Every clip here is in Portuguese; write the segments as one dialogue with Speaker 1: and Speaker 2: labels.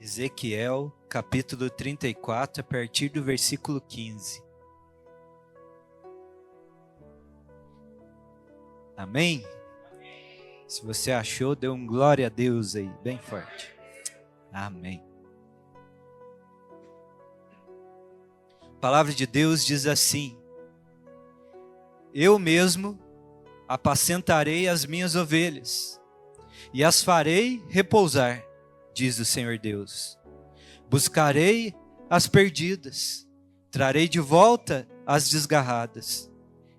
Speaker 1: Ezequiel, capítulo 34, a partir do versículo 15. Amém? Se você achou, dê um glória a Deus aí, bem forte. Amém. A palavra de Deus diz assim: Eu mesmo apacentarei as minhas ovelhas e as farei repousar, diz o Senhor Deus. Buscarei as perdidas, trarei de volta as desgarradas,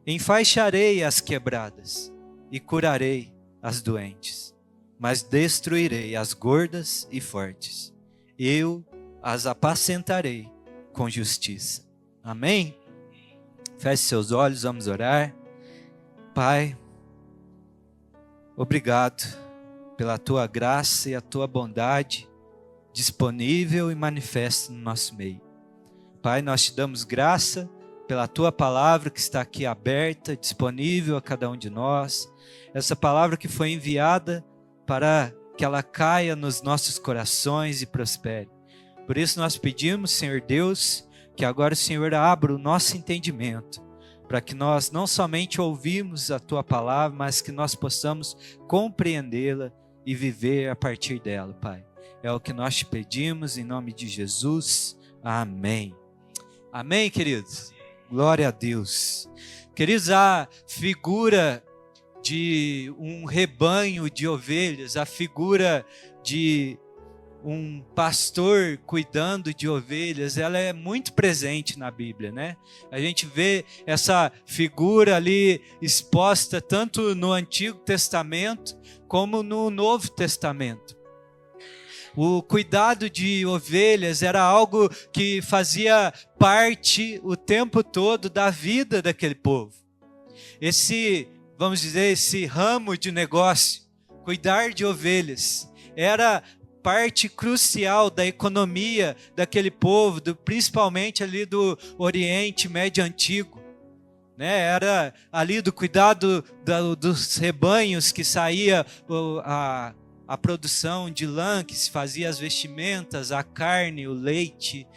Speaker 1: enfaixarei as quebradas e curarei as doentes, mas destruirei as gordas e fortes. Eu as apacentarei com justiça. Amém? Feche seus olhos, vamos orar. Pai, obrigado pela tua graça e a tua bondade disponível e manifesta no nosso meio. Pai, nós te damos graça pela tua palavra que está aqui aberta, disponível a cada um de nós. Essa palavra que foi enviada para que ela caia nos nossos corações e prospere. Por isso nós pedimos, Senhor Deus, que agora o Senhor abra o nosso entendimento, para que nós não somente ouvimos a tua palavra, mas que nós possamos compreendê-la e viver a partir dela, Pai. É o que nós te pedimos em nome de Jesus. Amém. Amém, queridos? Glória a Deus. Queridos, a figura de um rebanho de ovelhas, a figura de um pastor cuidando de ovelhas, ela é muito presente na Bíblia, né? A gente vê essa figura ali exposta tanto no Antigo Testamento como no Novo Testamento. O cuidado de ovelhas era algo que fazia parte o tempo todo da vida daquele povo. Vamos dizer, esse ramo de negócio, cuidar de ovelhas, era parte crucial da economia daquele povo, principalmente ali do Oriente Médio Antigo. Era ali do cuidado dos rebanhos que saía a produção de lã, que se fazia as vestimentas, a carne, o leite.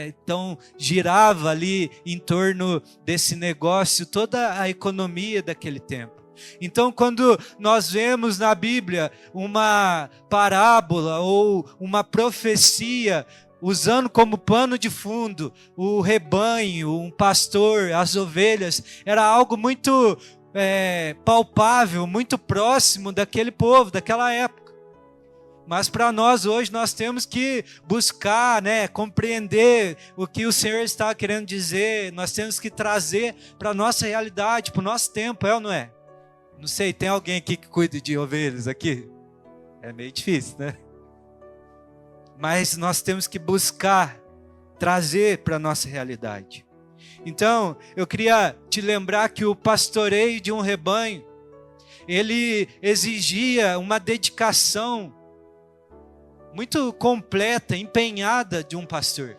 Speaker 1: Então girava ali em torno desse negócio toda a economia daquele tempo. Então, quando nós vemos na Bíblia uma parábola ou uma profecia usando como pano de fundo o rebanho, um pastor, as ovelhas, era algo muito palpável, muito próximo daquele povo, daquela época. Mas para nós hoje, nós temos que buscar, compreender o que o Senhor está querendo dizer. Nós temos que trazer para a nossa realidade, para o nosso tempo, ou não é? Não sei, tem alguém aqui que cuida de ovelhas aqui? É meio difícil, né? Mas nós temos que buscar trazer para a nossa realidade. Então, eu queria te lembrar que o pastoreio de um rebanho, ele exigia uma dedicação muito completa, empenhada de um pastor.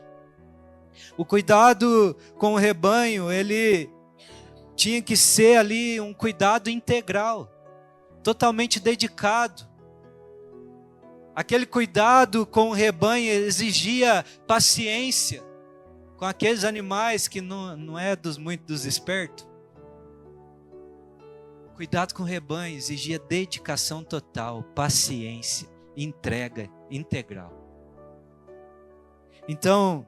Speaker 1: O cuidado com o rebanho, ele tinha que ser ali um cuidado integral, totalmente dedicado. Aquele cuidado com o rebanho exigia paciência com aqueles animais que não é muito dos espertos. Cuidado com o rebanho exigia dedicação total, paciência, entrega integral. Então,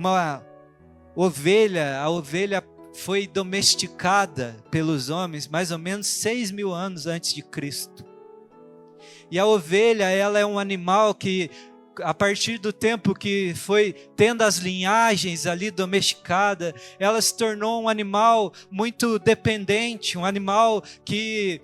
Speaker 1: a ovelha foi domesticada pelos homens mais ou menos 6.000 anos antes de Cristo. E a ovelha, ela é um animal que, a partir do tempo que foi tendo as linhagens ali domesticada, ela se tornou um animal muito dependente, um animal que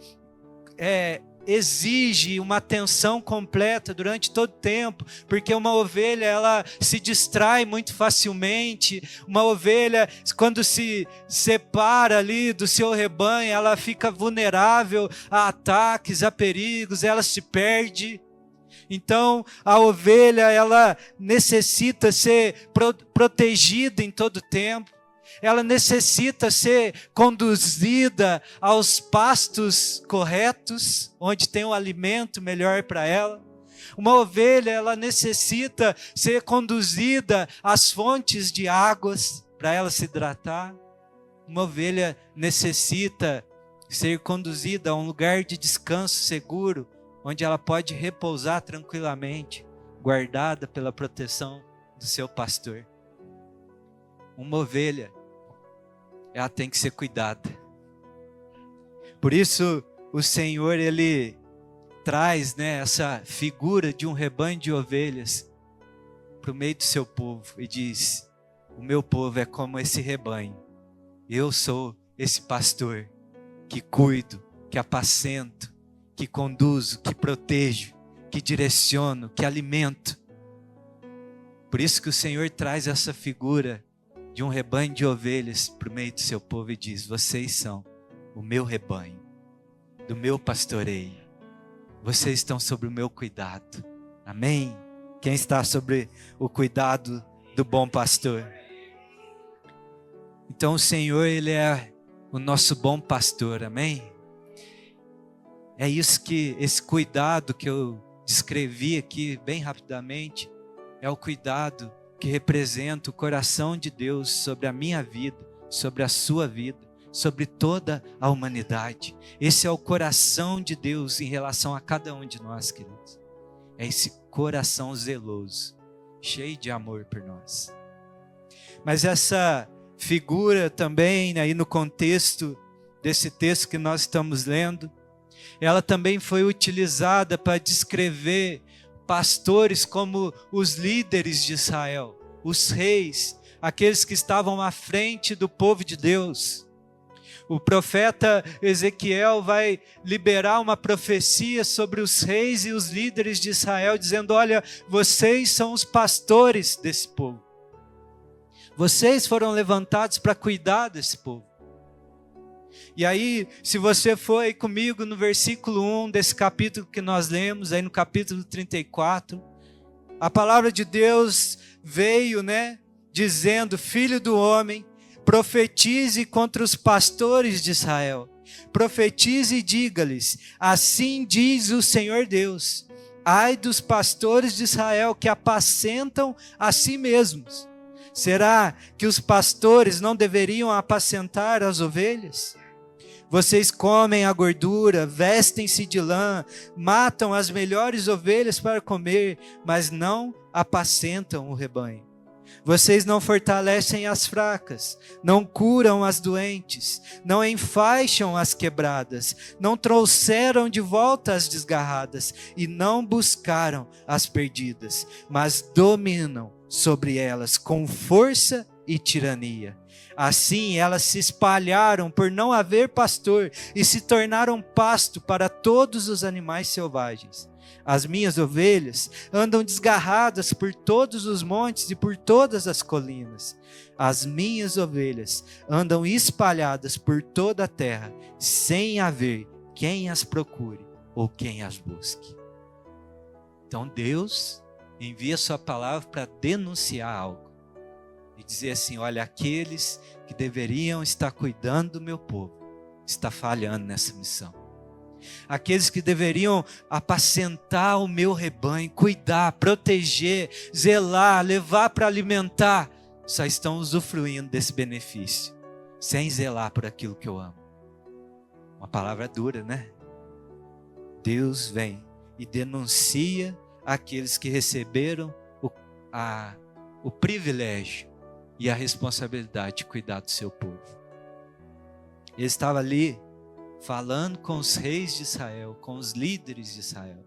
Speaker 1: exige uma atenção completa durante todo o tempo, porque uma ovelha, ela se distrai muito facilmente. Uma ovelha, quando se separa ali do seu rebanho, ela fica vulnerável a ataques, a perigos, ela se perde. Então, a ovelha, ela necessita ser protegida em todo o tempo. Ela necessita ser conduzida aos pastos corretos, onde tem um alimento melhor para ela. Uma ovelha, ela necessita ser conduzida às fontes de águas para ela se hidratar. Uma ovelha necessita ser conduzida a um lugar de descanso seguro, onde ela pode repousar tranquilamente, guardada pela proteção do seu pastor. Uma ovelha, ela tem que ser cuidada. Por isso, o Senhor, Ele traz, essa figura de um rebanho de ovelhas para o meio do seu povo e diz: o meu povo é como esse rebanho. Eu sou esse pastor que cuido, que apacento, que conduzo, que protejo, que direciono, que alimento. Por isso que o Senhor traz essa figura de um rebanho de ovelhas para o meio do seu povo e diz: vocês são o meu rebanho, do meu pastoreio. Vocês estão sob o meu cuidado. Amém? Quem está sobre o cuidado do bom pastor? Então o Senhor, Ele é o nosso bom pastor, amém? É isso que, esse cuidado que eu descrevi aqui bem rapidamente, é o cuidado que representa o coração de Deus sobre a minha vida, sobre a sua vida, sobre toda a humanidade. Esse é o coração de Deus em relação a cada um de nós, queridos. É esse coração zeloso, cheio de amor por nós. Mas essa figura também, aí no contexto desse texto que nós estamos lendo, ela também foi utilizada para descrever pastores como os líderes de Israel, os reis, aqueles que estavam à frente do povo de Deus. O profeta Ezequiel vai liberar uma profecia sobre os reis e os líderes de Israel, dizendo: olha, vocês são os pastores desse povo. Vocês foram levantados para cuidar desse povo. E aí, se você for aí comigo no versículo 1 desse capítulo que nós lemos, aí no capítulo 34, a palavra de Deus veio, dizendo: filho do homem, profetize contra os pastores de Israel. Profetize e diga-lhes: assim diz o Senhor Deus, ai dos pastores de Israel que apacentam a si mesmos. Será que os pastores não deveriam apacentar as ovelhas? Vocês comem a gordura, vestem-se de lã, matam as melhores ovelhas para comer, mas não apacentam o rebanho. Vocês não fortalecem as fracas, não curam as doentes, não enfaixam as quebradas, não trouxeram de volta as desgarradas e não buscaram as perdidas, mas dominam sobre elas com força e tirania. Assim elas se espalharam por não haver pastor e se tornaram pasto para todos os animais selvagens. As minhas ovelhas andam desgarradas por todos os montes e por todas as colinas. As minhas ovelhas andam espalhadas por toda a terra, sem haver quem as procure ou quem as busque. Então Deus envia sua palavra para denunciar algo. E dizer assim: olha, aqueles que deveriam estar cuidando do meu povo, está falhando nessa missão. Aqueles que deveriam apacentar o meu rebanho, cuidar, proteger, zelar, levar para alimentar, só estão usufruindo desse benefício, sem zelar por aquilo que eu amo. Uma palavra dura, né? Deus vem e denuncia aqueles que receberam o privilégio e a responsabilidade de cuidar do seu povo. Ele estava ali falando com os reis de Israel, com os líderes de Israel.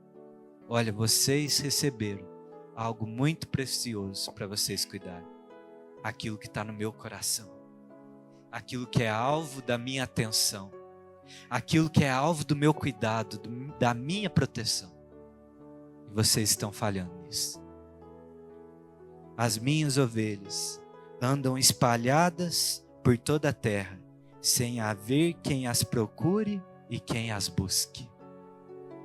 Speaker 1: Olha, vocês receberam algo muito precioso para vocês cuidarem. Aquilo que está no meu coração. Aquilo que é alvo da minha atenção. Aquilo que é alvo do meu cuidado, da minha proteção. E vocês estão falhando nisso. As minhas ovelhas andam espalhadas por toda a terra, sem haver quem as procure e quem as busque.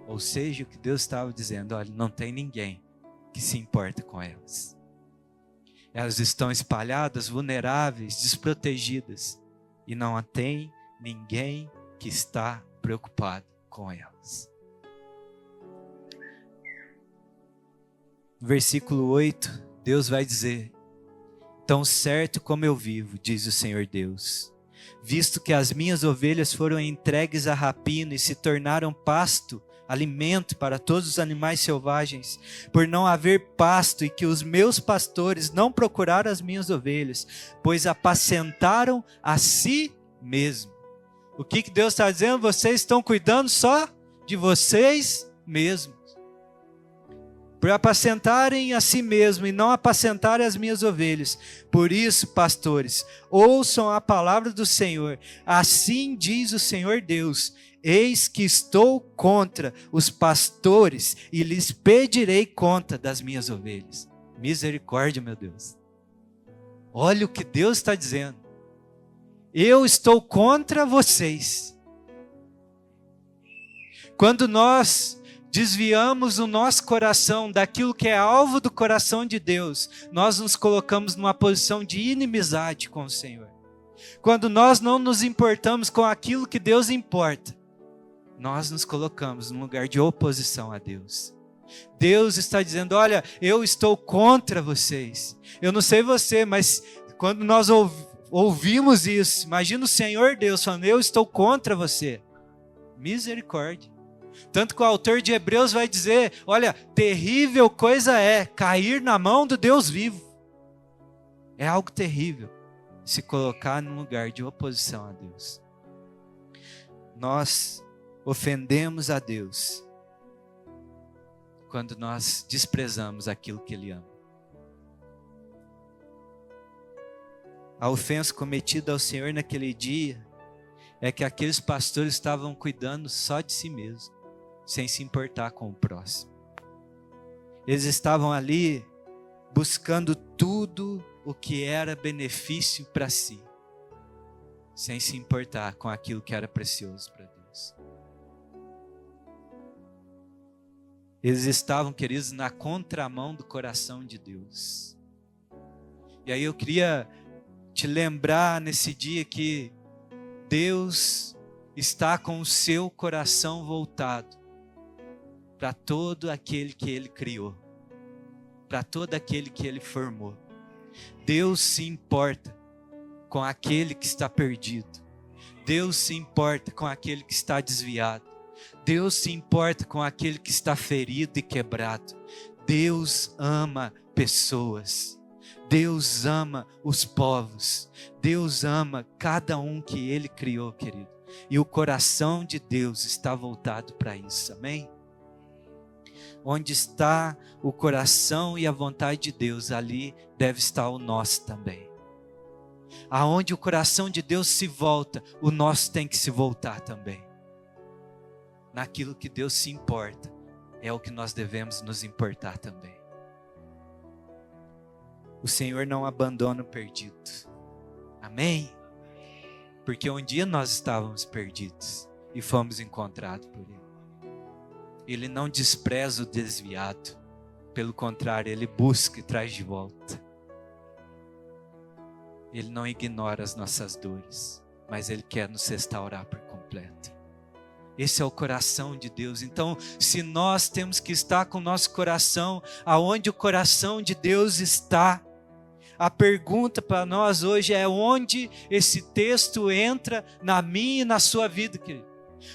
Speaker 1: Ou seja, o que Deus estava dizendo: olha, não tem ninguém que se importa com elas. Elas estão espalhadas, vulneráveis, desprotegidas, e não tem ninguém que está preocupado com elas. Versículo 8, Deus vai dizer: tão certo como eu vivo, diz o Senhor Deus, visto que as minhas ovelhas foram entregues à rapina e se tornaram pasto, alimento para todos os animais selvagens, por não haver pasto, e que os meus pastores não procuraram as minhas ovelhas, pois apacentaram a si mesmo. O que Deus está dizendo? Vocês estão cuidando só de vocês mesmos, por apacentarem a si mesmo e não apacentarem as minhas ovelhas. Por isso, pastores, ouçam a palavra do Senhor. Assim diz o Senhor Deus: eis que estou contra os pastores e lhes pedirei conta das minhas ovelhas. Misericórdia, meu Deus. Olha o que Deus está dizendo. Eu estou contra vocês. Quando nós desviamos o nosso coração daquilo que é alvo do coração de Deus, nós nos colocamos numa posição de inimizade com o Senhor. Quando nós não nos importamos com aquilo que Deus importa, nós nos colocamos num lugar de oposição a Deus. Deus está dizendo: olha, eu estou contra vocês. Eu não sei você, mas quando nós ouvimos isso, imagina o Senhor Deus falando: eu estou contra você. Misericórdia. Tanto que o autor de Hebreus vai dizer: olha, terrível coisa é cair na mão do Deus vivo. É algo terrível se colocar num lugar de oposição a Deus. Nós ofendemos a Deus quando nós desprezamos aquilo que Ele ama. A ofensa cometida ao Senhor naquele dia é que aqueles pastores estavam cuidando só de si mesmos, sem se importar com o próximo. Eles estavam ali buscando tudo o que era benefício para si, sem se importar com aquilo que era precioso para Deus. Eles estavam, queridos, na contramão do coração de Deus. E aí eu queria te lembrar nesse dia que Deus está com o seu coração voltado para todo aquele que Ele criou, para todo aquele que Ele formou. Deus se importa com aquele que está perdido. Deus se importa com aquele que está desviado. Deus se importa com aquele que está ferido e quebrado. Deus ama pessoas. Deus ama os povos. Deus ama cada um que Ele criou, querido. E o coração de Deus está voltado para isso, amém? Onde está o coração e a vontade de Deus, ali deve estar o nosso também. Aonde o coração de Deus se volta, o nosso tem que se voltar também. Naquilo que Deus se importa, é o que nós devemos nos importar também. O Senhor não abandona o perdido. Amém? Porque um dia nós estávamos perdidos e fomos encontrados por Ele. Ele não despreza o desviado. Pelo contrário, Ele busca e traz de volta. Ele não ignora as nossas dores, mas Ele quer nos restaurar por completo. Esse é o coração de Deus. Então, se nós temos que estar com o nosso coração aonde o coração de Deus está, a pergunta para nós hoje é: onde esse texto entra na minha e na sua vida, querido?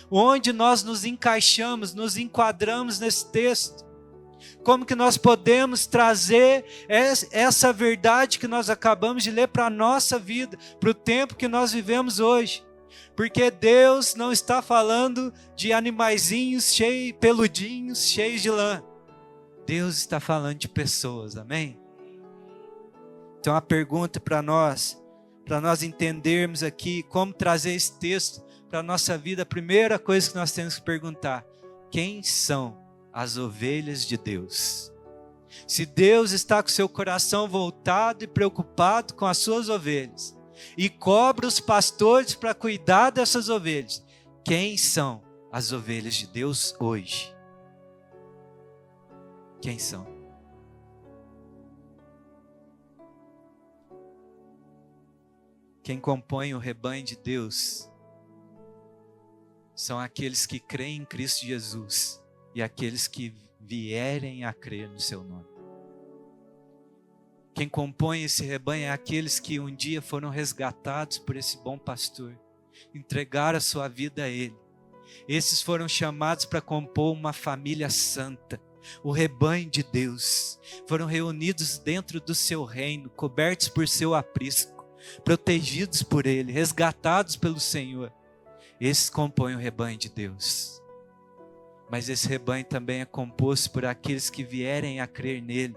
Speaker 1: Onde nós nos encaixamos, nos enquadramos nesse texto? Como que nós podemos trazer essa verdade que nós acabamos de ler para a nossa vida, para o tempo que nós vivemos hoje? Porque Deus não está falando de animaizinhos peludinhos, cheios de lã. Deus está falando de pessoas, amém? Então a pergunta para nós entendermos aqui como trazer esse texto para a nossa vida, a primeira coisa que nós temos que perguntar: quem são as ovelhas de Deus? Se Deus está com seu coração voltado e preocupado com as suas ovelhas, e cobra os pastores para cuidar dessas ovelhas, quem são as ovelhas de Deus hoje? Quem são? Quem compõe o rebanho de Deus são aqueles que creem em Cristo Jesus e aqueles que vierem a crer no seu nome. Quem compõe esse rebanho é aqueles que um dia foram resgatados por esse bom pastor, entregaram a sua vida a ele. Esses foram chamados para compor uma família santa, o rebanho de Deus. Foram reunidos dentro do seu reino, cobertos por seu aprisco, protegidos por ele, resgatados pelo Senhor. Esses compõem o rebanho de Deus. Mas esse rebanho também é composto por aqueles que vierem a crer nele,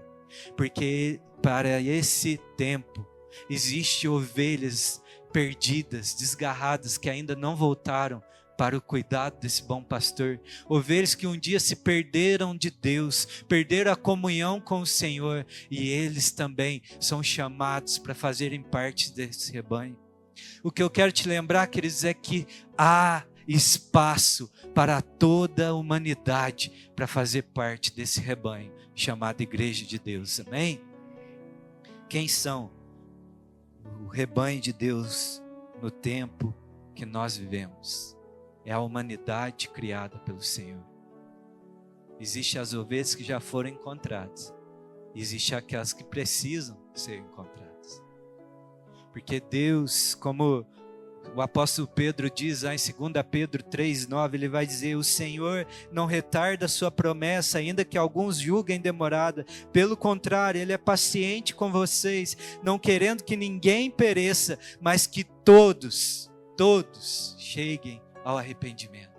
Speaker 1: porque para esse tempo existem ovelhas perdidas, desgarradas, que ainda não voltaram para o cuidado desse bom pastor. Ovelhas que um dia se perderam de Deus, perderam a comunhão com o Senhor, e eles também são chamados para fazerem parte desse rebanho. O que eu quero te lembrar, queridos, é que há espaço para toda a humanidade para fazer parte desse rebanho chamado Igreja de Deus, amém? Quem são o rebanho de Deus no tempo que nós vivemos? É a humanidade criada pelo Senhor. Existem as ovelhas que já foram encontradas, existem aquelas que precisam ser encontradas, porque Deus, como o apóstolo Pedro diz lá em 2 Pedro 3,9, ele vai dizer: o Senhor não retarda a sua promessa, ainda que alguns julguem demorada. Pelo contrário, Ele é paciente com vocês, não querendo que ninguém pereça, mas que todos cheguem ao arrependimento.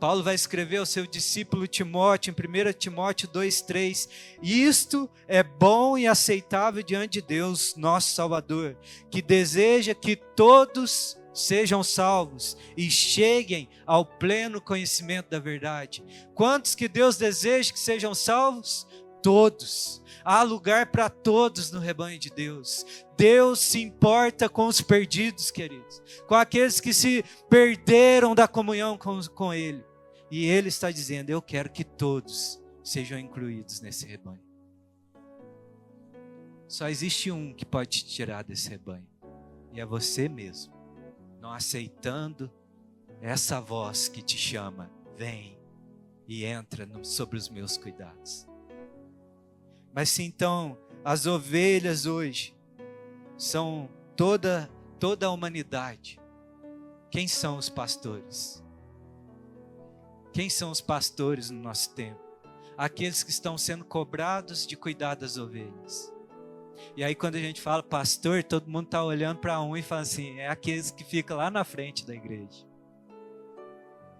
Speaker 1: Paulo vai escrever ao seu discípulo Timóteo, em 1 Timóteo 2,3: isto é bom e aceitável diante de Deus, nosso Salvador, que deseja que todos sejam salvos e cheguem ao pleno conhecimento da verdade. Quantos que Deus deseja que sejam salvos? Todos. Há lugar para todos no rebanho de Deus. Deus se importa com os perdidos, queridos, com aqueles que se perderam da comunhão com Ele. E Ele está dizendo: eu quero que todos sejam incluídos nesse rebanho. Só existe um que pode te tirar desse rebanho, e é você mesmo, não aceitando essa voz que te chama: vem e entra sobre os meus cuidados. Mas se então as ovelhas hoje são toda a humanidade, quem são os pastores? Quem são os pastores no nosso tempo? Aqueles que estão sendo cobrados de cuidar das ovelhas. E aí quando a gente fala pastor, todo mundo está olhando para um e fala assim: é aqueles que ficam lá na frente da igreja.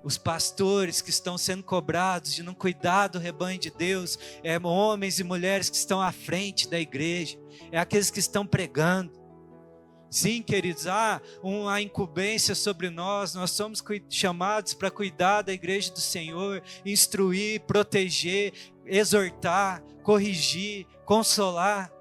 Speaker 1: Os pastores que estão sendo cobrados de não cuidar do rebanho de Deus, homens e mulheres que estão à frente da igreja, é aqueles que estão pregando. Sim, queridos, há uma incumbência sobre nós somos chamados para cuidar da igreja do Senhor, instruir, proteger, exortar, corrigir, consolar.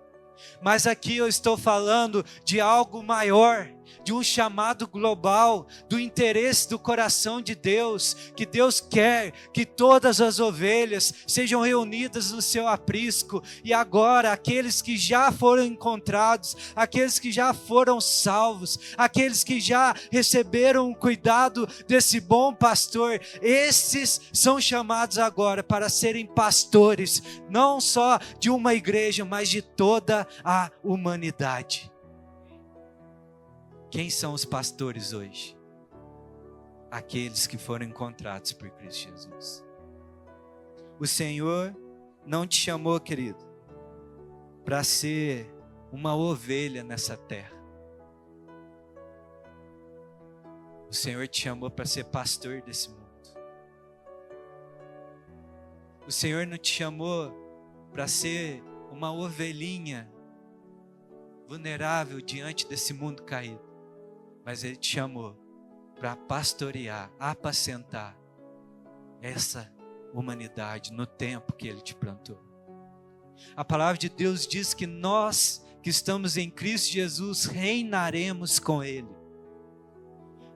Speaker 1: Mas aqui eu estou falando de algo maior, de um chamado global, do interesse do coração de Deus, que Deus quer que todas as ovelhas sejam reunidas no seu aprisco. E agora aqueles que já foram encontrados, aqueles que já foram salvos, aqueles que já receberam o cuidado desse bom pastor, esses são chamados agora para serem pastores, não só de uma igreja, mas de toda a humanidade. Quem são os pastores hoje? Aqueles que foram encontrados por Cristo Jesus. O Senhor não te chamou, querido, para ser uma ovelha nessa terra. O Senhor te chamou para ser pastor desse mundo. O Senhor não te chamou para ser uma ovelhinha vulnerável diante desse mundo caído. Mas Ele te chamou para pastorear, apacentar essa humanidade no tempo que Ele te plantou. A palavra de Deus diz que nós que estamos em Cristo Jesus reinaremos com Ele.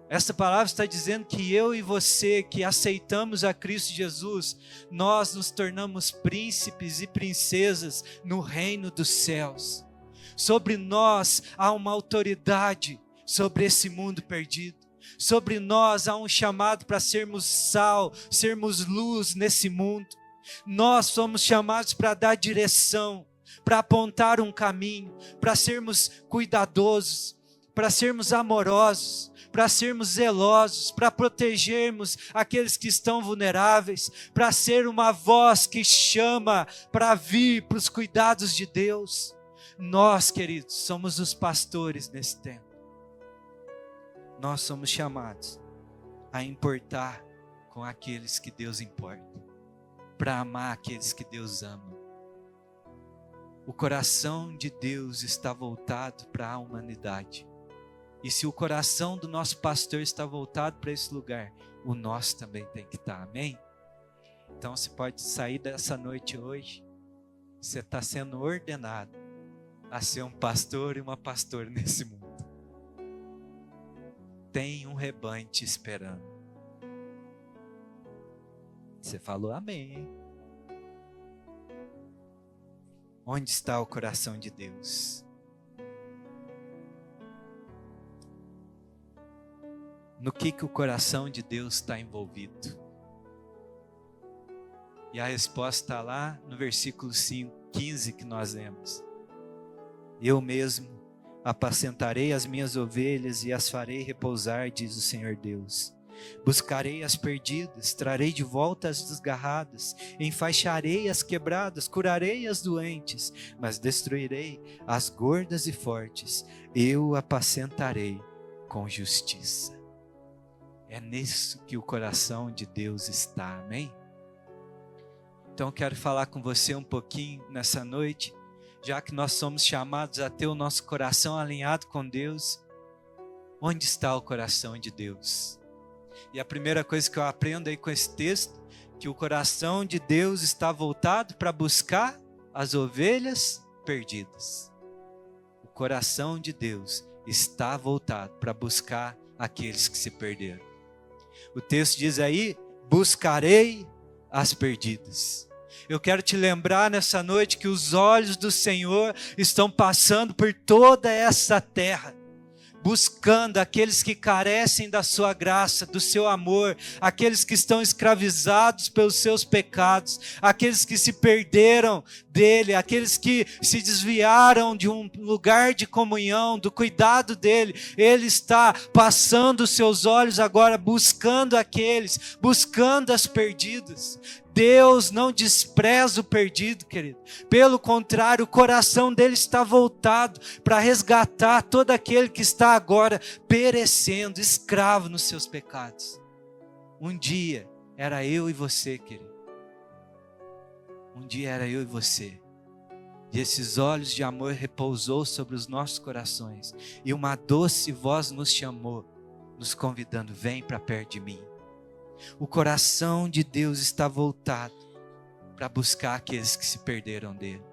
Speaker 1: Essa palavra está dizendo que eu e você que aceitamos a Cristo Jesus, nós nos tornamos príncipes e princesas no reino dos céus. Sobre nós há uma autoridade sobre esse mundo perdido. Sobre nós há um chamado para sermos sal, sermos luz nesse mundo. Nós somos chamados para dar direção. para apontar um caminho, para sermos cuidadosos, para sermos amorosos, para sermos zelosos, para protegermos aqueles que estão vulneráveis, para ser uma voz que chama para vir para os cuidados de Deus. Nós, queridos, somos os pastores nesse tempo. Nós somos chamados a importar com aqueles que Deus importa, para amar aqueles que Deus ama. O coração de Deus está voltado para a humanidade. E se o coração do nosso pastor está voltado para esse lugar, o nosso também tem que estar, amém? Então você pode sair dessa noite hoje, você está sendo ordenado a ser um pastor e uma pastora nesse mundo. Tem um rebanho te esperando. Você falou amém, hein? Onde está o coração de Deus? No que o coração de Deus está envolvido? E a resposta está lá no versículo 15 que nós lemos. Eu mesmo apacentarei as minhas ovelhas e as farei repousar, diz o Senhor Deus. Buscarei as perdidas, trarei de volta as desgarradas, enfaixarei as quebradas, curarei as doentes, mas destruirei as gordas e fortes. Eu apacentarei com justiça. É nisso que o coração de Deus está, amém? Então eu quero falar com você um pouquinho nessa noite, já que nós somos chamados a ter o nosso coração alinhado com Deus. Onde está o coração de Deus? E a primeira coisa que eu aprendo aí com esse texto, que o coração de Deus está voltado para buscar as ovelhas perdidas. O coração de Deus está voltado para buscar aqueles que se perderam. O texto diz aí, buscarei as perdidas. Eu quero te lembrar nessa noite que os olhos do Senhor estão passando por toda essa terra, buscando aqueles que carecem da sua graça, do seu amor, aqueles que estão escravizados pelos seus pecados, aqueles que se perderam dele, aqueles que se desviaram de um lugar de comunhão, do cuidado dele. Ele está passando os seus olhos agora, buscando aqueles, buscando as perdidas. Deus não despreza o perdido, querido. Pelo contrário, o coração dele está voltado para resgatar todo aquele que está agora perecendo, escravo nos seus pecados. Um dia era eu e você, querido. Um dia era eu e você. E esses olhos de amor repousou sobre os nossos corações. E uma doce voz nos chamou, nos convidando, vem para perto de mim. O coração de Deus está voltado para buscar aqueles que se perderam dele.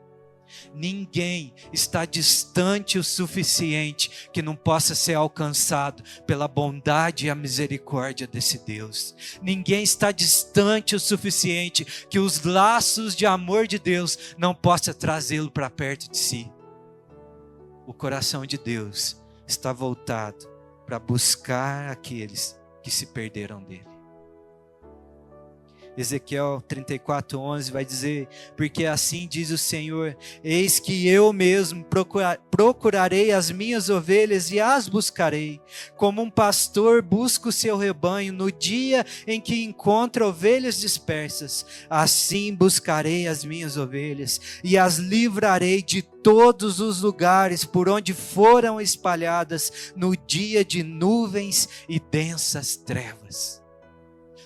Speaker 1: Ninguém está distante o suficiente que não possa ser alcançado pela bondade e a misericórdia desse Deus. Ninguém está distante o suficiente que os laços de amor de Deus não possa trazê-lo para perto de si. O coração de Deus está voltado para buscar aqueles que se perderam dele. Ezequiel 34:11 vai dizer, porque assim diz o Senhor, eis que eu mesmo procurarei as minhas ovelhas e as buscarei, como um pastor busca o seu rebanho no dia em que encontra ovelhas dispersas, assim buscarei as minhas ovelhas e as livrarei de todos os lugares por onde foram espalhadas no dia de nuvens e densas trevas.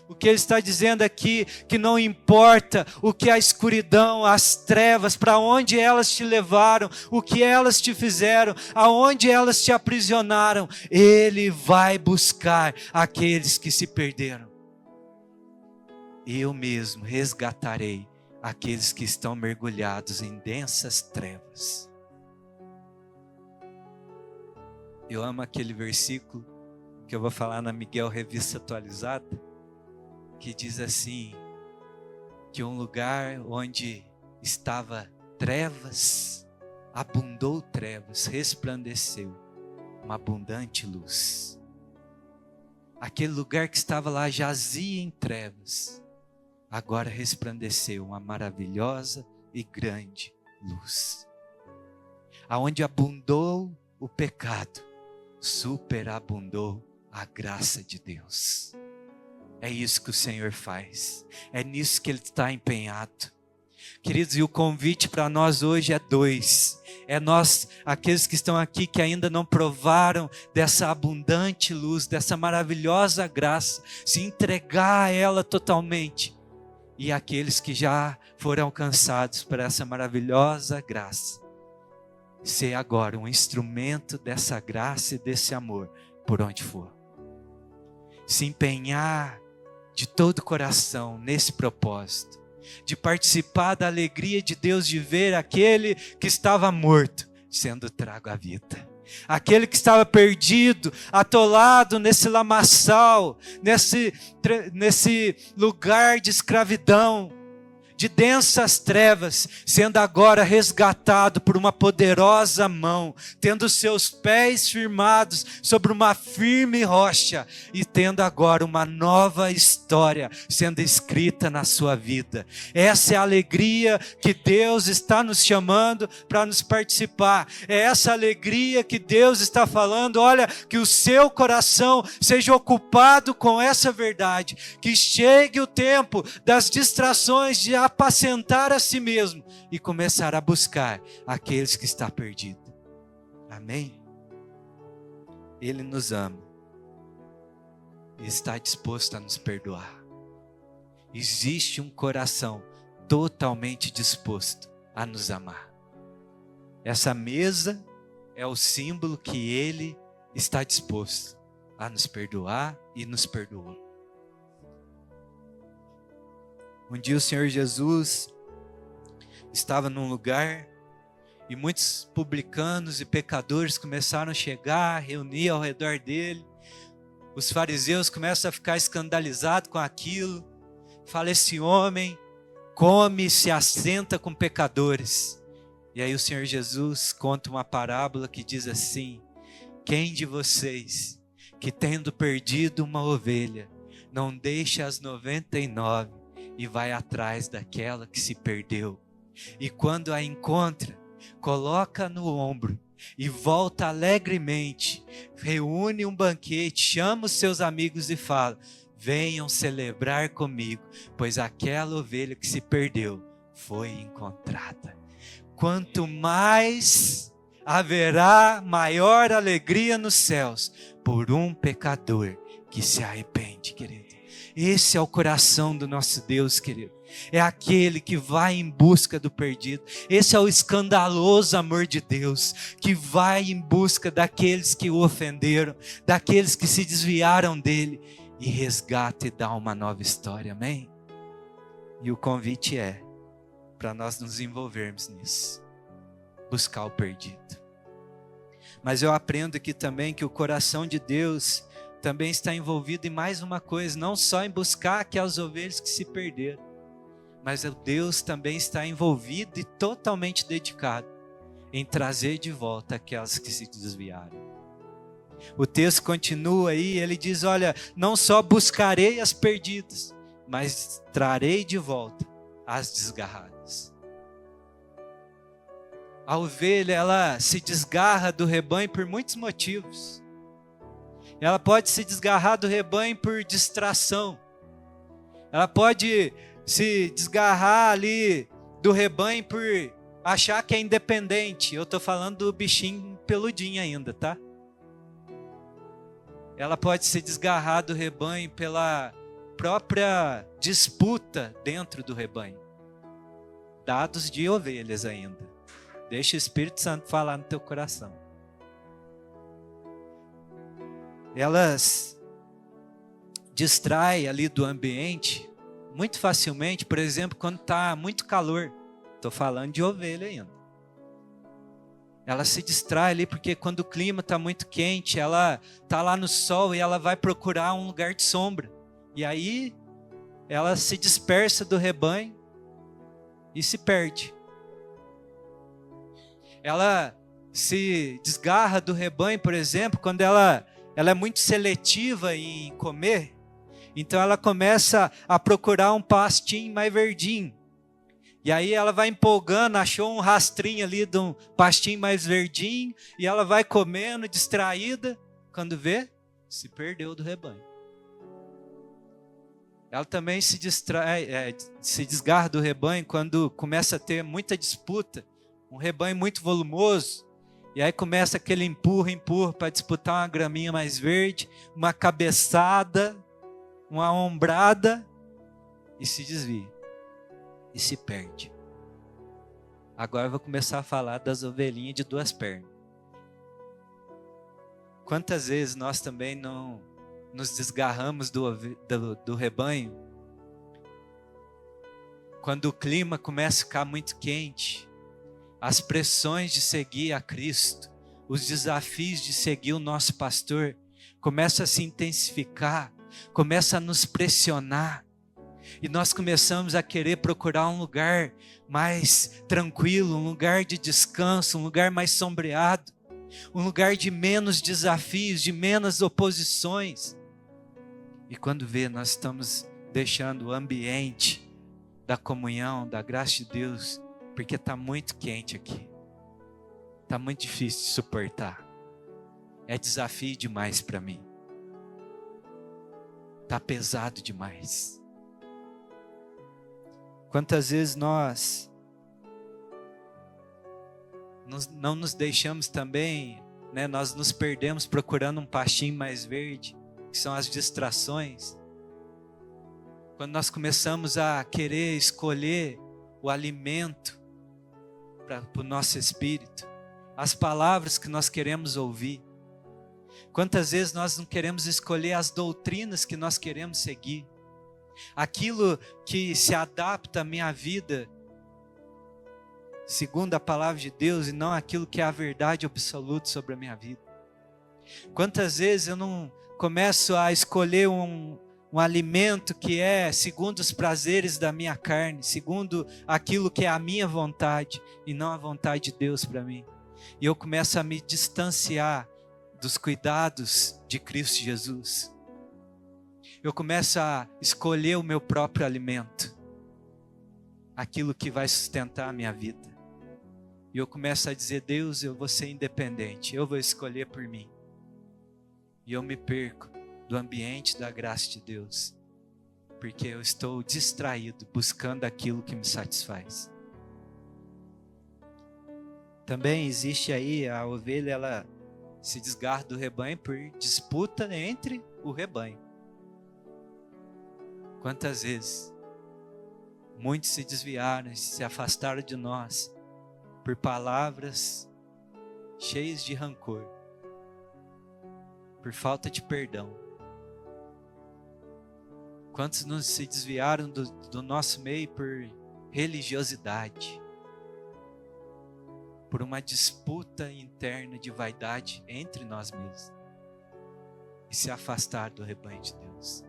Speaker 1: O que ele está dizendo aqui, que não importa o que a escuridão, as trevas, para onde elas te levaram, o que elas te fizeram, aonde elas te aprisionaram, ele vai buscar aqueles que se perderam. Eu mesmo resgatarei aqueles que estão mergulhados em densas trevas. Eu amo aquele versículo que eu vou falar na Miguel Revista Atualizada, que diz assim, que um lugar onde estava trevas, abundou trevas, resplandeceu uma abundante luz. Aquele lugar que estava lá jazia em trevas, agora resplandeceu uma maravilhosa e grande luz. aonde abundou o pecado, superabundou a graça de Deus. É isso que o Senhor faz. É nisso que Ele está empenhado. Queridos, e o convite para nós hoje é 2. É nós, aqueles que estão aqui que ainda não provaram dessa abundante luz, dessa maravilhosa graça, se entregar a ela totalmente. E aqueles que já foram alcançados por essa maravilhosa graça, ser agora um instrumento dessa graça e desse amor por onde for. Se empenhar de todo o coração nesse propósito, de participar da alegria de Deus, de ver aquele que estava morto sendo trago à vida, aquele que estava perdido, atolado nesse lamaçal, nesse lugar de escravidão, de densas trevas, sendo agora resgatado por uma poderosa mão, tendo seus pés firmados sobre uma firme rocha e tendo agora uma nova história sendo escrita na sua vida. Essa é a alegria que Deus está nos chamando para nos participar. É essa alegria que Deus está falando, olha, que o seu coração seja ocupado com essa verdade, que chegue o tempo das distrações de apacentar a si mesmo e começar a buscar aqueles que estão perdidos. Amém? Ele nos ama e está disposto a nos perdoar. Existe um coração totalmente disposto a nos amar. Essa mesa é o símbolo que Ele está disposto a nos perdoar e nos perdoou. Um dia o Senhor Jesus estava num lugar e muitos publicanos e pecadores começaram a chegar, reunir ao redor dele. Os fariseus começam a ficar escandalizados com aquilo. Fala, esse homem come e se assenta com pecadores. E aí o Senhor Jesus conta uma parábola que diz assim: quem de vocês que tendo perdido uma ovelha, não deixa as 99 e vai atrás daquela que se perdeu, e quando a encontra, coloca no ombro e volta alegremente, reúne um banquete, chama os seus amigos e fala: venham celebrar comigo, pois aquela ovelha que se perdeu foi encontrada. Quanto mais haverá maior alegria nos céus por um pecador que se arrepende, querido. Esse é o coração do nosso Deus, querido. É aquele que vai em busca do perdido. Esse é o escandaloso amor de Deus, que vai em busca daqueles que o ofenderam, daqueles que se desviaram dele, e resgata e dá uma nova história, amém? E o convite é para nós nos envolvermos nisso, buscar o perdido. Mas eu aprendo aqui também que o coração de Deus também está envolvido em mais uma coisa, não só em buscar aquelas ovelhas que se perderam, mas Deus também está envolvido e totalmente dedicado em trazer de volta aquelas que se desviaram. O texto continua aí, ele diz, olha, não só buscarei as perdidas, mas trarei de volta as desgarradas. A ovelha, ela se desgarra do rebanho por muitos motivos. Ela pode se desgarrar do rebanho por distração. Ela pode se desgarrar ali do rebanho por achar que é independente. Eu estou falando do bichinho peludinho ainda, tá? Ela pode se desgarrar do rebanho pela própria disputa dentro do rebanho. Dados de ovelhas ainda. Deixa o Espírito Santo falar no teu coração. Elas distraem ali do ambiente muito facilmente, por exemplo, quando está muito calor. Estou falando de ovelha ainda. Ela se distrai ali porque quando o clima está muito quente, ela está lá no sol e ela vai procurar um lugar de sombra. E aí ela se dispersa do rebanho e se perde. Ela se desgarra do rebanho, por exemplo, quando ela é muito seletiva em comer, então ela começa a procurar um pastinho mais verdinho. E aí ela vai empolgando, achou um rastrinho ali de um pastinho mais verdinho, e ela vai comendo, distraída, quando vê, se perdeu do rebanho. Ela também se desgarra do rebanho quando começa a ter muita disputa, um rebanho muito volumoso, e aí começa aquele empurra para disputar uma graminha mais verde, uma cabeçada, uma ombrada, e se desvia, e se perde. Agora eu vou começar a falar das ovelhinhas de 2 pernas. Quantas vezes nós também não nos desgarramos do rebanho, quando o clima começa a ficar muito quente, as pressões de seguir a Cristo, os desafios de seguir o nosso pastor, começam a se intensificar, começam a nos pressionar, e nós começamos a querer procurar um lugar mais tranquilo, um lugar de descanso, um lugar mais sombreado, um lugar de menos desafios, de menos oposições. E quando vê, nós estamos deixando o ambiente da comunhão, da graça de Deus, porque está muito quente aqui. Está muito difícil de suportar. É desafio demais para mim. Está pesado demais. Quantas vezes nós não nos deixamos também, né? Nós nos perdemos procurando um pastinho mais verde, que são as distrações. Quando nós começamos a querer escolher o alimento para o nosso espírito, as palavras que nós queremos ouvir. Quantas vezes nós não queremos escolher as doutrinas que nós queremos seguir, aquilo que se adapta à minha vida, segundo a palavra de Deus, e não aquilo que é a verdade absoluta sobre a minha vida. Quantas vezes eu não começo a escolher um alimento que é segundo os prazeres da minha carne, segundo aquilo que é a minha vontade, e não a vontade de Deus para mim. E eu começo a me distanciar dos cuidados de Cristo Jesus. Eu começo a escolher o meu próprio alimento, aquilo que vai sustentar a minha vida. E eu começo a dizer: Deus, eu vou ser independente, eu vou escolher por mim. E eu me perco do ambiente da graça de Deus, porque eu estou distraído, buscando aquilo que me satisfaz. Também existe aí, a ovelha, ela se desgarra do rebanho por disputa entre o rebanho. Quantas vezes muitos se desviaram, se afastaram de nós por palavras cheias de rancor, por falta de perdão. Quantos nos se desviaram do nosso meio por religiosidade, por uma disputa interna de vaidade entre nós mesmos, e se afastaram do rebanho de Deus.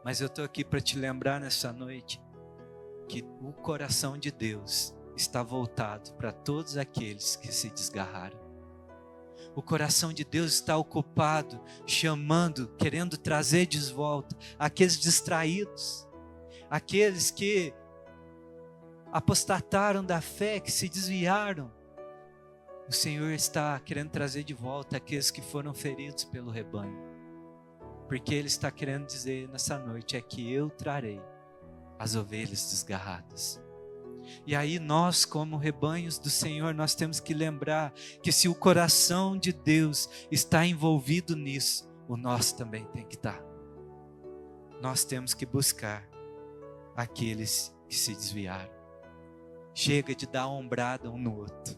Speaker 1: Mas eu estou aqui para te lembrar nessa noite que o coração de Deus está voltado para todos aqueles que se desgarraram. O coração de Deus está ocupado, chamando, querendo trazer de volta aqueles distraídos, aqueles que apostataram da fé, que se desviaram. O Senhor está querendo trazer de volta aqueles que foram feridos pelo rebanho, porque Ele está querendo dizer nessa noite: é que eu trarei as ovelhas desgarradas. E aí nós, como rebanhos do Senhor, nós temos que lembrar que se o coração de Deus está envolvido nisso, o nosso também tem que estar. Nós temos que buscar aqueles que se desviaram. Chega de dar ombrada um no outro.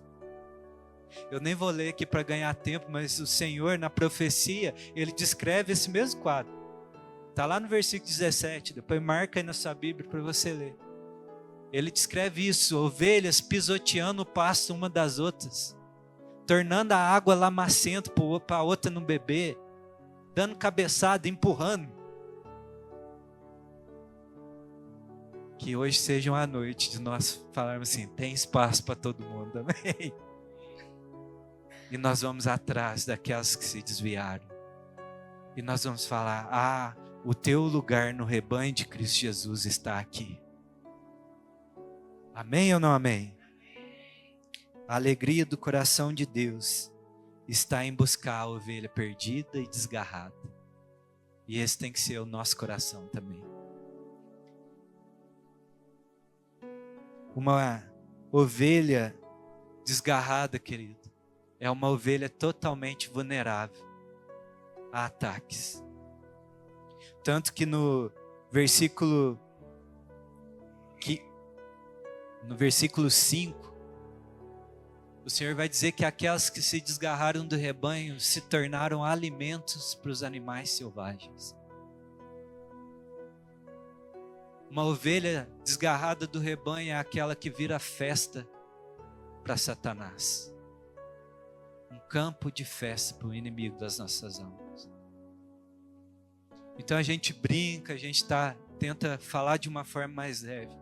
Speaker 1: Eu nem vou ler aqui para ganhar tempo, mas o Senhor, na profecia, Ele descreve esse mesmo quadro. Está lá no versículo 17, depois marca aí na sua Bíblia para você ler. Ele descreve isso: ovelhas pisoteando o pasto uma das outras, tornando a água lamacenta para a outra não beber, dando cabeçada, empurrando. Que hoje seja uma noite de nós falarmos assim: tem espaço para todo mundo, amém? E nós vamos atrás daquelas que se desviaram. E nós vamos falar: o teu lugar no rebanho de Cristo Jesus está aqui. Amém ou não amém? A alegria do coração de Deus está em buscar a ovelha perdida e desgarrada. E esse tem que ser o nosso coração também. Uma ovelha desgarrada, querido, é uma ovelha totalmente vulnerável a ataques. Tanto que no versículo 5, o Senhor vai dizer que aquelas que se desgarraram do rebanho se tornaram alimentos para os animais selvagens. Uma ovelha desgarrada do rebanho é aquela que vira festa para Satanás. Um campo de festa para o inimigo das nossas almas. Então a gente brinca, a gente tenta falar de uma forma mais leve.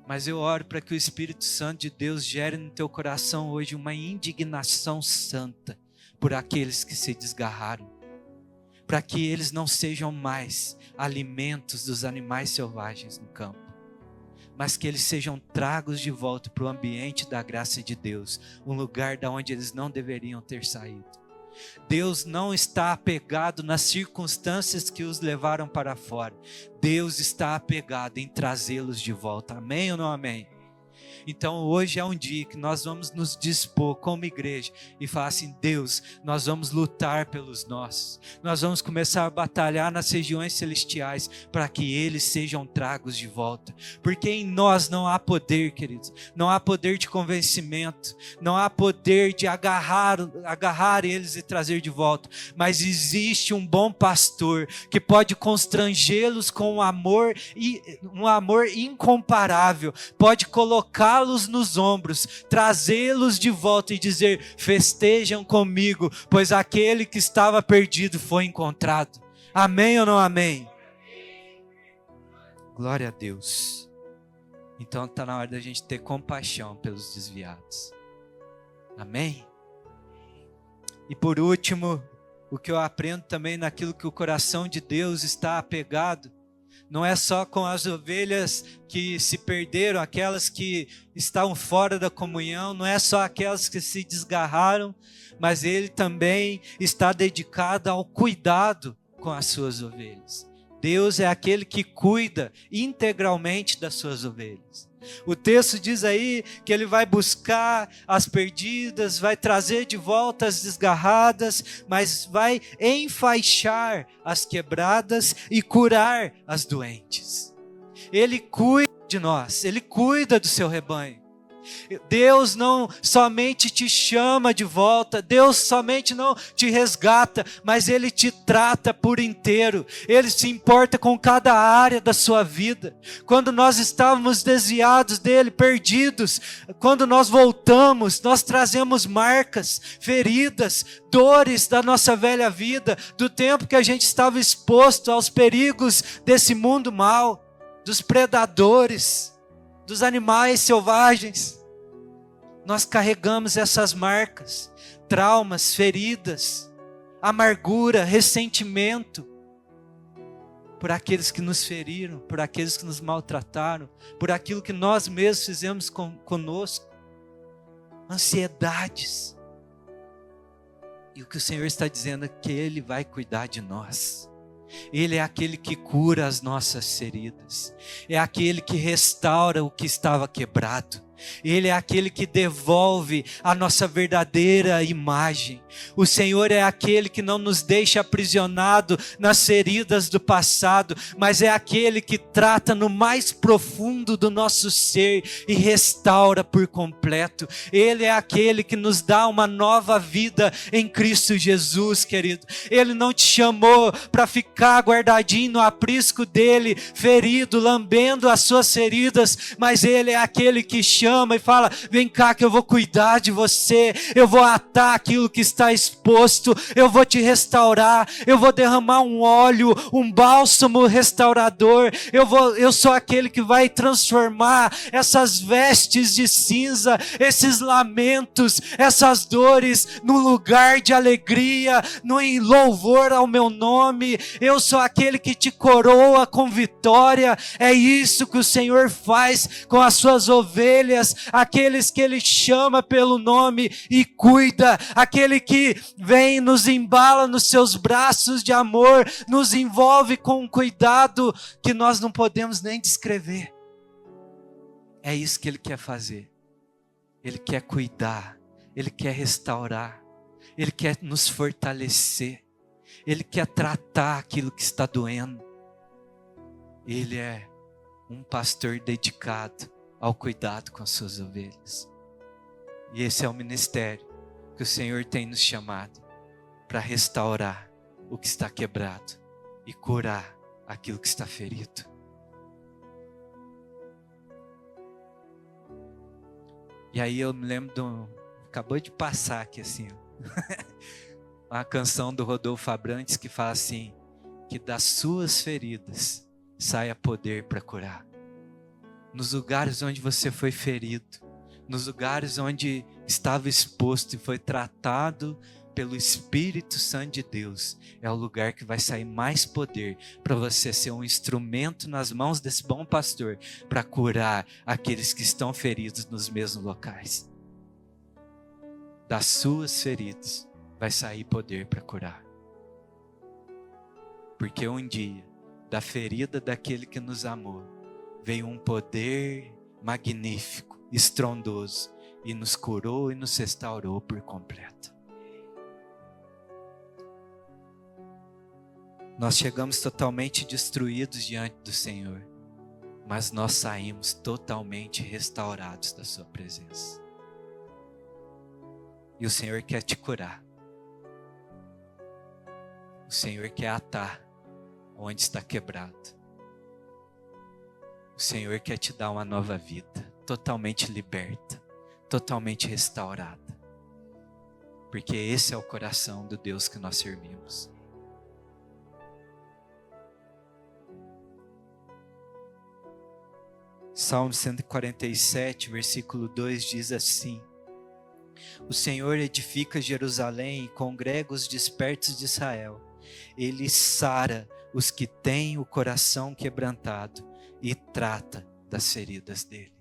Speaker 1: Mas eu oro para que o Espírito Santo de Deus gere no teu coração hoje uma indignação santa por aqueles que se desgarraram. Para que eles não sejam mais alimentos dos animais selvagens no campo, mas que eles sejam tragos de volta para o ambiente da graça de Deus, um lugar da onde eles não deveriam ter saído. Deus não está apegado nas circunstâncias que os levaram para fora. Deus está apegado em trazê-los de volta. Amém ou não amém? Então hoje é um dia que nós vamos nos dispor como igreja e falar assim: Deus, nós vamos lutar pelos nossos. Nós vamos começar a batalhar nas regiões celestiais para que eles sejam tragos de volta. Porque em nós não há poder, queridos. Não há poder de convencimento. Não há poder de agarrar eles e trazer de volta. Mas existe um bom pastor que pode constrangê-los com um amor incomparável. Pode colocá-los nos ombros, trazê-los de volta e dizer: festejam comigo, pois aquele que estava perdido foi encontrado. Amém ou não amém? Glória a Deus. Então está na hora da gente ter compaixão pelos desviados. Amém? E por último, o que eu aprendo também naquilo que o coração de Deus está apegado, não é só com as ovelhas que se perderam, aquelas que estavam fora da comunhão, não é só aquelas que se desgarraram, mas Ele também está dedicado ao cuidado com as suas ovelhas. Deus é aquele que cuida integralmente das suas ovelhas. O texto diz aí que Ele vai buscar as perdidas, vai trazer de volta as desgarradas, mas vai enfaixar as quebradas e curar as doentes. Ele cuida de nós, Ele cuida do seu rebanho. Deus não somente te chama de volta, Deus somente não te resgata, mas Ele te trata por inteiro. Ele se importa com cada área da sua vida. Quando nós estávamos desviados dEle, perdidos, quando nós voltamos, nós trazemos marcas, feridas, dores da nossa velha vida, do tempo que a gente estava exposto aos perigos desse mundo mau, dos predadores, dos animais selvagens. Nós carregamos essas marcas, traumas, feridas, amargura, ressentimento, por aqueles que nos feriram, por aqueles que nos maltrataram, por aquilo que nós mesmos fizemos conosco, ansiedades. E o que o Senhor está dizendo é que Ele vai cuidar de nós. Ele é aquele que cura as nossas feridas, é aquele que restaura o que estava quebrado, Ele é aquele que devolve a nossa verdadeira imagem. O Senhor é aquele que não nos deixa aprisionado nas feridas do passado, mas é aquele que trata no mais profundo do nosso ser e restaura por completo. Ele é aquele que nos dá uma nova vida em Cristo Jesus, querido. Ele não te chamou para ficar guardadinho no aprisco dele, ferido, lambendo as suas feridas, mas Ele é aquele que chama chama e fala: vem cá que eu vou cuidar de você, eu vou atar aquilo que está exposto, eu vou te restaurar, eu vou derramar um óleo, um bálsamo restaurador, eu sou aquele que vai transformar essas vestes de cinza, esses lamentos, essas dores, num lugar de alegria, no louvor ao meu nome. Eu sou aquele que te coroa com vitória. É isso que o Senhor faz com as suas ovelhas, aqueles que Ele chama pelo nome e cuida, aquele que vem, nos embala nos seus braços de amor, nos envolve com um cuidado que nós não podemos nem descrever. É isso que Ele quer fazer. Ele quer cuidar, Ele quer restaurar, Ele quer nos fortalecer, Ele quer tratar aquilo que está doendo. Ele é um pastor dedicado ao cuidado com as suas ovelhas. E esse é o ministério que o Senhor tem nos chamado para restaurar o que está quebrado e curar aquilo que está ferido. E aí eu me lembro acabou de passar aqui assim, uma canção do Rodolfo Abrantes que fala assim: que das suas feridas saia poder para curar. Nos lugares onde você foi ferido, nos lugares onde estava exposto e foi tratado pelo Espírito Santo de Deus, é o lugar que vai sair mais poder para você ser um instrumento nas mãos desse bom pastor para curar aqueles que estão feridos nos mesmos locais. Das suas feridas vai sair poder para curar. Porque um dia, da ferida daquele que nos amou, veio um poder magnífico, estrondoso, e nos curou e nos restaurou por completo. Nós chegamos totalmente destruídos diante do Senhor, mas nós saímos totalmente restaurados da sua presença. E o Senhor quer te curar. O Senhor quer atar onde está quebrado. O Senhor quer te dar uma nova vida, totalmente liberta, totalmente restaurada. Porque esse é o coração do Deus que nós servimos. Salmo 147, versículo 2 diz assim: o Senhor edifica Jerusalém e congrega os despertos de Israel. Ele sara os que têm o coração quebrantado e trata das feridas dele.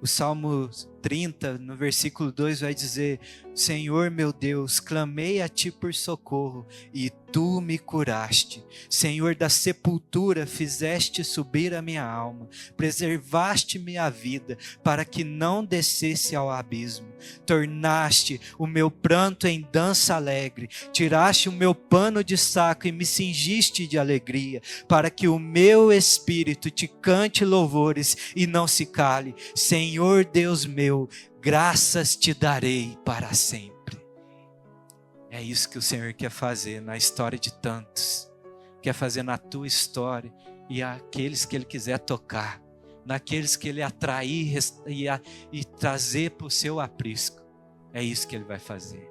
Speaker 1: O Salmo 30, no versículo 2 vai dizer: Senhor meu Deus, clamei a ti por socorro e tu me curaste. Senhor, da sepultura fizeste subir a minha alma, preservaste-me a vida para que não descesse ao abismo. Tornaste o meu pranto em dança alegre, tiraste o meu pano de saco e me cingiste de alegria, para que o meu espírito te cante louvores e não se cale. Senhor Deus meu, graças te darei para sempre. É isso que o Senhor quer fazer na história de tantos, quer fazer na tua história e aqueles que Ele quiser tocar, naqueles que Ele atrair e trazer para o seu aprisco. É isso que Ele vai fazer.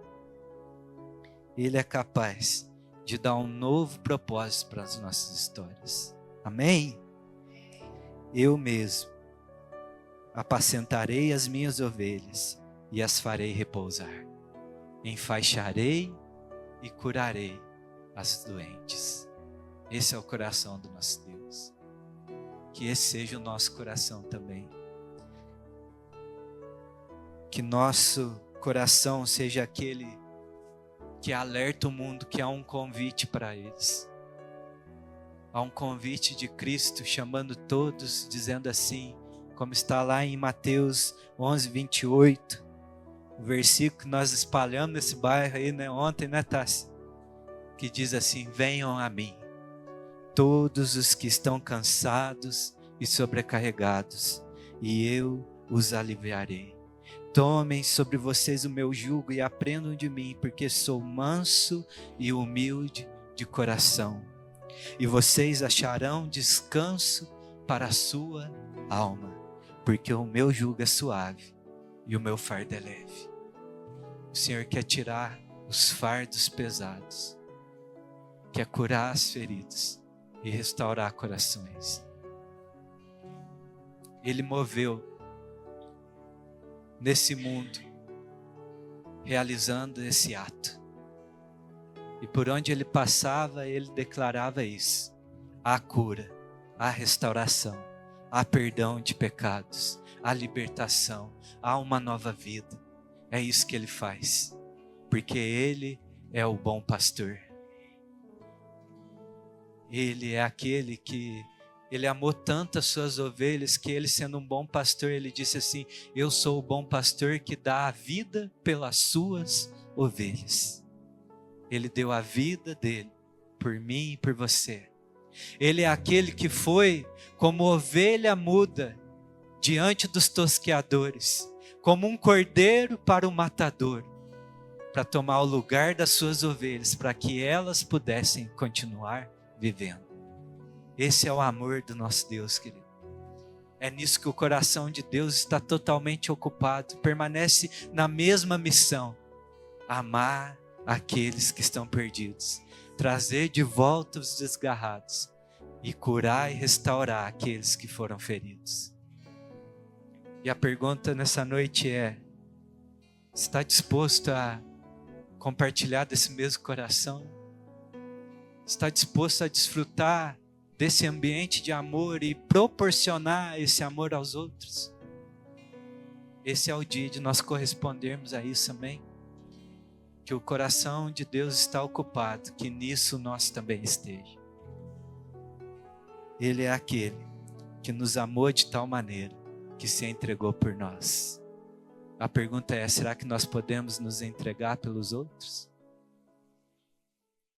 Speaker 1: Ele é capaz de dar um novo propósito para as nossas histórias. Amém? Eu mesmo apacentarei as minhas ovelhas e as farei repousar. Enfaixarei e curarei as doentes. Esse é o coração do nosso Deus. Que esse seja o nosso coração também. Que nosso coração seja aquele que alerta o mundo que há um convite para eles. Há um convite de Cristo chamando todos, dizendo assim, como está lá em Mateus 11, 28, o versículo que nós espalhamos nesse bairro aí, né, ontem, né, Tassi? Que diz assim: venham a mim, todos os que estão cansados e sobrecarregados, e eu os aliviarei. Tomem sobre vocês o meu jugo e aprendam de mim, porque sou manso e humilde de coração, e vocês acharão descanso para a sua alma, porque o meu jugo é suave e o meu fardo é leve. O Senhor quer tirar os fardos pesados, quer curar as feridas e restaurar corações. Ele moveu nesse mundo, realizando esse ato. E por onde ele passava, ele declarava isso: há cura, há restauração, há perdão de pecados, há libertação, há uma nova vida. É isso que ele faz, porque ele é o bom pastor. Ele é aquele que ele amou tanto as suas ovelhas que ele, sendo um bom pastor, ele disse assim: eu sou o bom pastor que dá a vida pelas suas ovelhas. Ele deu a vida dele por mim e por você. Ele é aquele que foi como ovelha muda diante dos tosqueadores, como um cordeiro para o matador, para tomar o lugar das suas ovelhas, para que elas pudessem continuar vivendo. Esse é o amor do nosso Deus, querido. É nisso que o coração de Deus está totalmente ocupado, permanece na mesma missão: amar aqueles que estão perdidos, trazer de volta os desgarrados e curar e restaurar aqueles que foram feridos. E a pergunta nessa noite é: está disposto a compartilhar desse mesmo coração? Está disposto a desfrutar desse ambiente de amor e proporcionar esse amor aos outros? Esse é o dia de nós correspondermos a isso, amém? Que o coração de Deus está ocupado, que nisso nós também esteja. Ele é aquele que nos amou de tal maneira que se entregou por nós. A pergunta é: será que nós podemos nos entregar pelos outros?